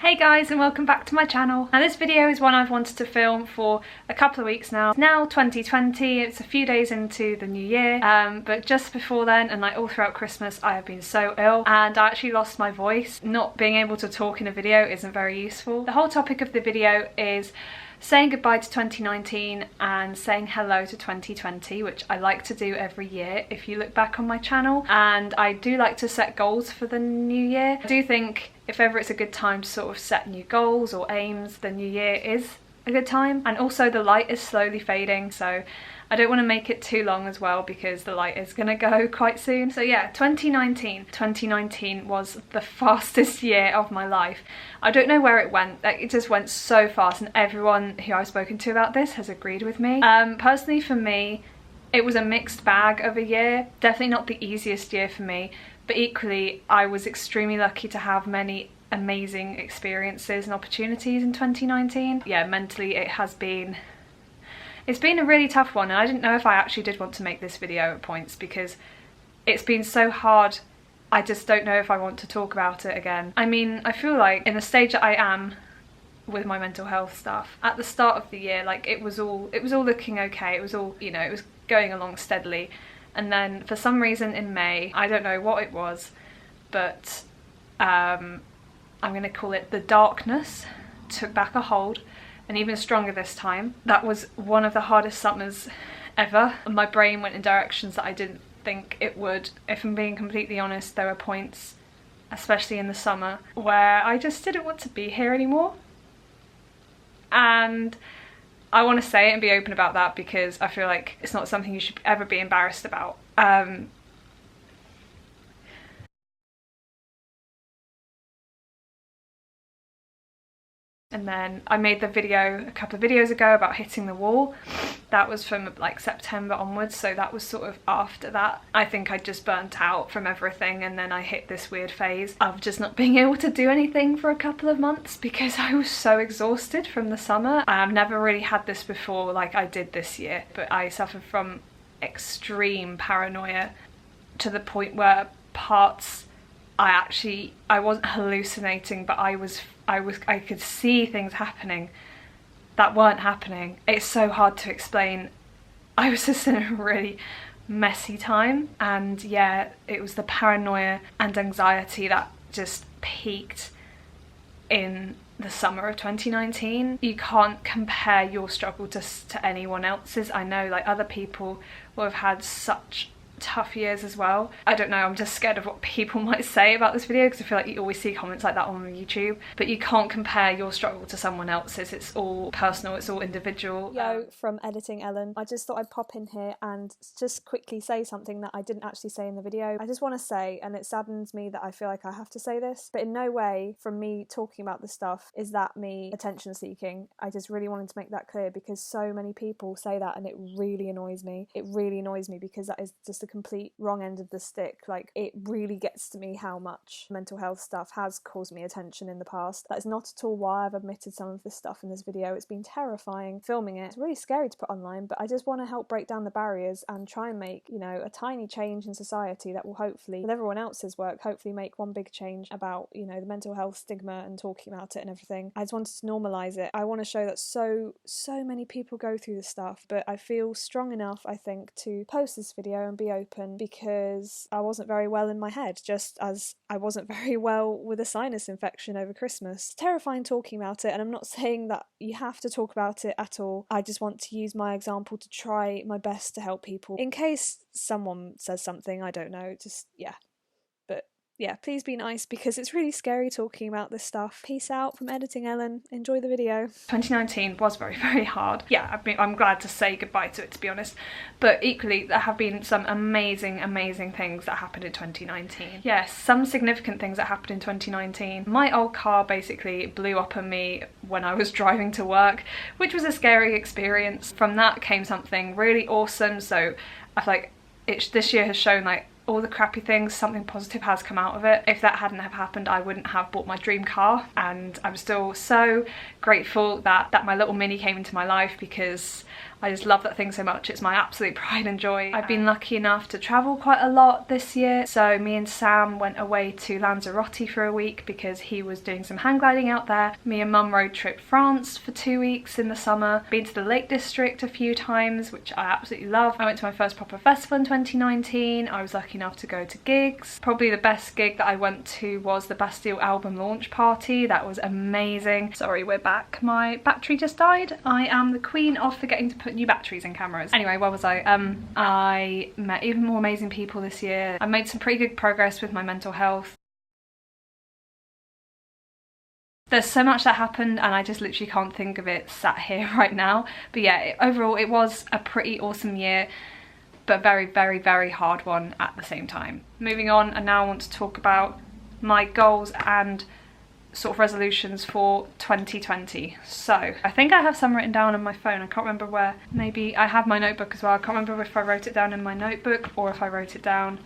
Hey guys, and welcome back to my channel. Now this video is one I've wanted to film for a couple of weeks now. It's now 2020, it's a few days into the new year, but just before then and like all throughout Christmas I have been so ill and I actually lost my voice. Not being able to talk in a video isn't very useful. The whole topic of the video is saying goodbye to 2019 and saying hello to 2020, which I like to do every year if you look back on my channel, and I do like to set goals for the new year. I do think if ever it's a good time to sort of set new goals or aims, the new year is a good time. And also the light is slowly fading, so I don't want to make it too long as well because the light is gonna go quite soon. So yeah, 2019 was the fastest year of my life. I don't know where it went, like, it just went so fast, and everyone who I've spoken to about this has agreed with me. Personally for me, it was a mixed bag of a year. Definitely not the easiest year for me, but equally I was extremely lucky to have many amazing experiences and opportunities in 2019. Yeah, mentally it's been a really tough one, and I didn't know if I actually did want to make this video at points because it's been so hard. I just don't know if I want to talk about it again. I mean, I feel like in the stage that I am with my mental health stuff, at the start of the year, like it was all looking okay. It was all, you know, it was going along steadily. And then for some reason in May, I don't know what it was, but I'm gonna call it the darkness took back a hold, and even stronger this time. That was one of the hardest summers ever. My brain went in directions that I didn't think it would. If I'm being completely honest, there were points, especially in the summer, where I just didn't want to be here anymore. And I want to say it and be open about that because I feel like it's not something you should ever be embarrassed about. And then I made the video a couple of videos ago about hitting the wall. That was from like September onwards, so that was sort of after that. I think I just burnt out from everything, and then I hit this weird phase of just not being able to do anything for a couple of months because I was so exhausted from the summer. I've never really had this before like I did this year, but I suffered from extreme paranoia to the point where parts I wasn't hallucinating, but I could see things happening that weren't happening. It's so hard to explain. I was just in a really messy time, and yeah, it was the paranoia and anxiety that just peaked in the summer of 2019. You can't compare your struggle to anyone else's. I know like other people will have had such tough years as well. I don't know, I'm just scared of what people might say about this video because I feel like you always see comments like that on YouTube, but you can't compare your struggle to someone else's. It's all personal, it's all individual. Yo, from Editing Ellen. I just thought I'd pop in here and just quickly say something that I didn't actually say in the video. I just want to say, and it saddens me that I feel like I have to say this, but in no way from me talking about this stuff is that me attention seeking. I just really wanted to make that clear because so many people say that and it really annoys me. It really annoys me because that is just a complete wrong end of the stick. Like, it really gets to me how much mental health stuff has caused me attention in the past. That is not at all why I've admitted some of this stuff in this video. It's been terrifying filming it. It's really scary to put online, but I just want to help break down the barriers and try and make, you know, a tiny change in society that will hopefully, with everyone else's work, hopefully make one big change about, you know, the mental health stigma and talking about it and everything. I just wanted to normalise it. I want to show that so many people go through this stuff, but I feel strong enough, I think, to post this video and be open because I wasn't very well in my head, just as I wasn't very well with a sinus infection over Christmas. It's terrifying talking about it, and I'm not saying that you have to talk about it at all. I just want to use my example to try my best to help people. In case someone says something, I don't know, just, yeah. But yeah, please be nice because it's really scary talking about this stuff. Peace out from Editing Ellen. Enjoy the video. 2019 was very hard. Yeah, I'm glad to say goodbye to it, to be honest, but equally there have been some amazing things that happened in 2019. Yes, some significant things that happened in 2019. My old car basically blew up on me when I was driving to work, which was a scary experience. From that came something really awesome, so I feel like this year has shown like all the crappy things, something positive has come out of it. If that hadn't have happened, I wouldn't have bought my dream car, and I'm still so grateful that my little Mini came into my life because I just love that thing so much. It's my absolute pride and joy. I've been lucky enough to travel quite a lot this year. So me and Sam went away to Lanzarote for a week because he was doing some hang gliding out there. Me and Mum road trip France for 2 weeks in the summer. Been to the Lake District a few times, which I absolutely love. I went to my first proper festival in 2019. I was lucky enough to go to gigs. Probably the best gig that I went to was the Bastille album launch party. That was amazing. Sorry, we're back. My battery just died. I am the queen of forgetting to put new batteries in cameras. Anyway, where was I? I met even more amazing people this year. I made some pretty good progress with my mental health. There's so much that happened and I just literally can't think of it sat here right now. But yeah, overall it was a pretty awesome year, but very, very, very hard one at the same time. Moving on, and now I want to talk about my goals and sort of resolutions for 2020. So I think I have some written down on my phone. I can't remember where. Maybe I have my notebook as well. I can't remember if I wrote it down in my notebook or if I wrote it down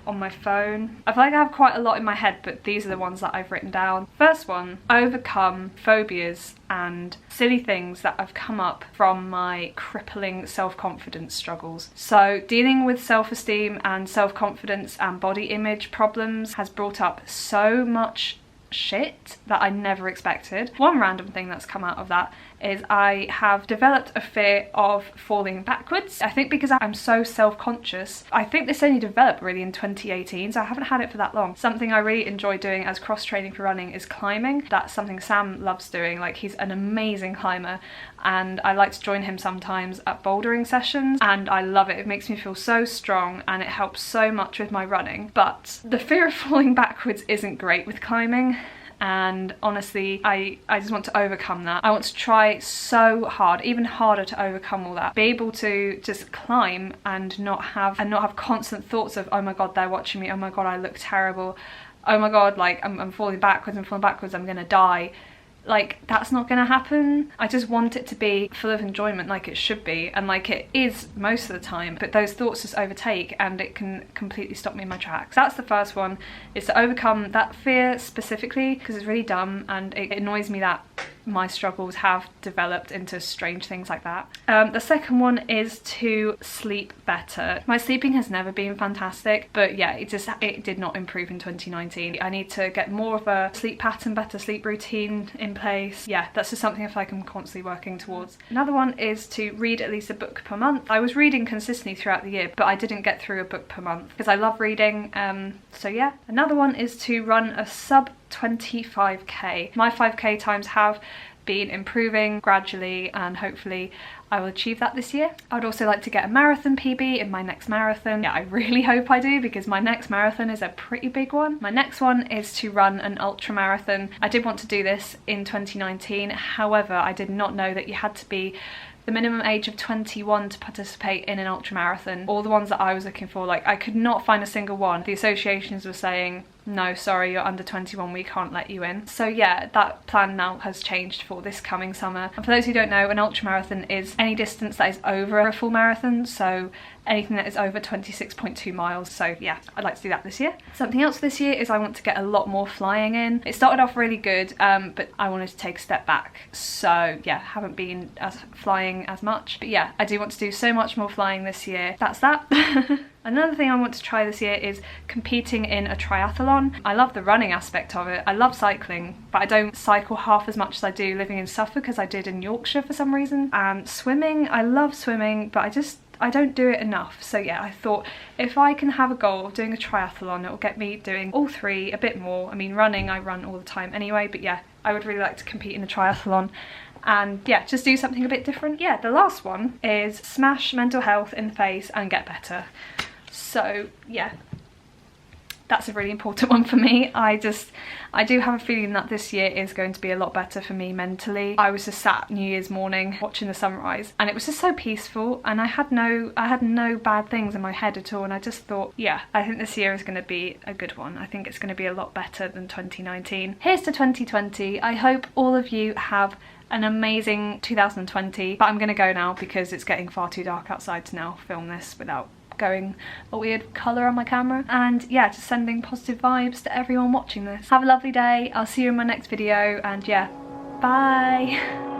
on my phone. I feel like I have quite a lot in my head, but these are the ones that I've written down. First one, overcome phobias and silly things that have come up from my crippling self-confidence struggles. So dealing with self-esteem and self-confidence and body image problems has brought up so much shit that I never expected. One random thing that's come out of that is I have developed a fear of falling backwards. I think because I'm so self-conscious. I think this only developed really in 2018, so I haven't had it for that long. Something I really enjoy doing as cross-training for running is climbing. That's something Sam loves doing. Like, he's an amazing climber and I like to join him sometimes at bouldering sessions and I love it. It makes me feel so strong and it helps so much with my running. But the fear of falling backwards isn't great with climbing. And honestly, I just want to overcome that. I want to try so hard, even harder, to overcome all that. Be able to just climb and not have constant thoughts of, oh my god, they're watching me, oh my god, I look terrible, oh my god, like I'm falling backwards, I'm gonna die. Like, that's not gonna happen. I just want it to be full of enjoyment like it should be, and like it is most of the time, but those thoughts just overtake and it can completely stop me in my tracks. That's the first one, is to overcome that fear specifically, because it's really dumb and it annoys me that my struggles have developed into strange things like that. The second one is to sleep better. My sleeping has never been fantastic, but yeah, it did not improve in 2019. I need to get more of a sleep pattern, better sleep routine in place. Yeah, that's just something I feel like I'm constantly working towards. Another one is to read at least a book per month. I was reading consistently throughout the year, but I didn't get through a book per month because I love reading. So yeah. Another one is to run a sub 25k. My 5k times have been improving gradually and hopefully I will achieve that this year. I would also like to get a marathon PB in my next marathon. Yeah, I really hope I do because my next marathon is a pretty big one. My next one is to run an ultra marathon. I did want to do this in 2019, however I did not know that you had to be the minimum age of 21 to participate in an ultra marathon. All the ones that I was looking for, like, I could not find a single one. The associations were saying, no, sorry, you're under 21, we can't let you in. So yeah, that plan now has changed for this coming summer. And for those who don't know, an ultra marathon is any distance that is over a full marathon, so anything that is over 26.2 miles. So yeah, I'd like to do that this year. Something else this year is I want to get a lot more flying in. It started off really good, but I wanted to take a step back. So yeah, haven't been flying as much. But yeah, I do want to do so much more flying this year. That's that. Another thing I want to try this year is competing in a triathlon. I love the running aspect of it. I love cycling, but I don't cycle half as much as I do living in Suffolk as I did in Yorkshire for some reason. And swimming, I love swimming, but I don't do it enough. So yeah, I thought if I can have a goal of doing a triathlon, it will get me doing all three a bit more. I mean, running, I run all the time anyway, but yeah, I would really like to compete in a triathlon. And yeah, just do something a bit different. Yeah, the last one is smash mental health in the face and get better. So yeah, that's a really important one for me. I do have a feeling that this year is going to be a lot better for me mentally. I was just sat New Year's morning watching the sunrise and it was just so peaceful, and I had no bad things in my head at all, and I just thought, yeah, I think this year is going to be a good one. I think it's going to be a lot better than 2019. Here's to 2020. I hope all of you have an amazing 2020, but I'm going to go now because it's getting far too dark outside to now film this without going a weird colour on my camera. And yeah, just sending positive vibes to everyone watching this. Have a lovely day. I'll see you in my next video, and yeah, bye.